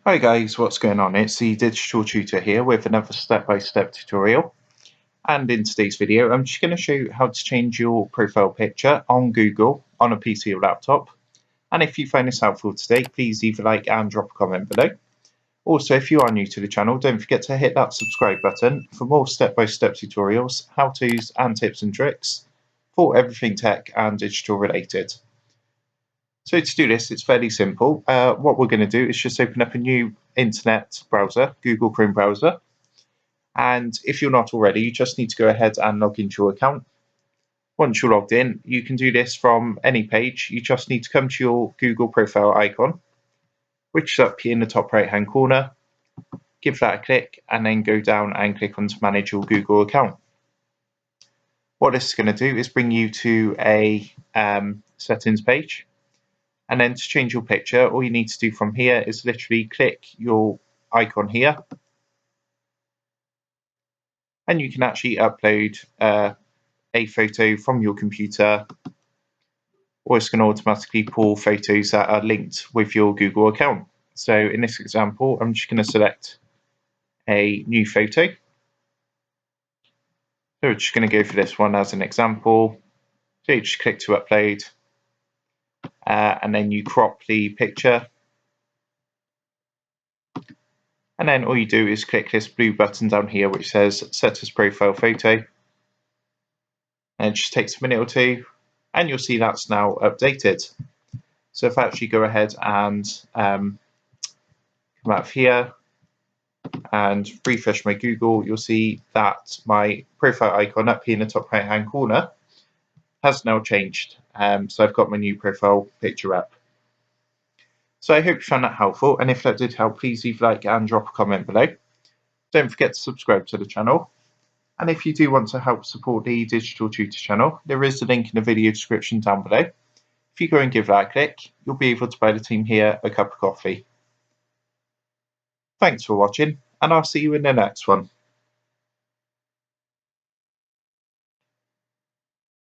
Hi guys, what's going on? It's the Digital Tutor here with another step-by-step tutorial. And in today's video, I'm just going to show you how to change your profile picture on Google on a PC or laptop. And if you find this helpful today, please leave a like and drop a comment below. Also, if you are new to the channel, don't forget to hit that subscribe button for more step-by-step tutorials, how-tos and tips and tricks for everything tech and digital related. So to do this, it's fairly simple. What we're going to do is just open up a new internet browser, Google Chrome browser. And if you're not already, you just need to go ahead and log into your account. Once you're logged in, you can do this from any page. You just need to come to your Google profile icon, which is up here in the top right-hand corner. Give that a click and then go down and click on to manage your Google account. What this is going to do is bring you to a settings page. And then to change your picture, all you need to do from here is literally click your icon here. And you can actually upload a photo from your computer, or it's going to automatically pull photos that are linked with your Google account. So in this example, I'm just going to select a new photo. So we're just going to go for this one as an example. So you just click to upload, and then you crop the picture. And then all you do is click this blue button down here which says set as profile photo. And it just takes a minute or two, and you'll see that's now updated. So if I actually go ahead and come out of here and refresh my Google, you'll see that my profile icon up here in the top right hand corner has now changed. So I've got my new profile picture up. So I hope you found that helpful, and if that did help, please leave a like and drop a comment below. Don't forget to subscribe to the channel. And if you do want to help support the Digital Tutor channel, there is a link in the video description down below. If you go and give that a click, you'll be able to buy the team here a cup of coffee. Thanks for watching, and I'll see you in the next one.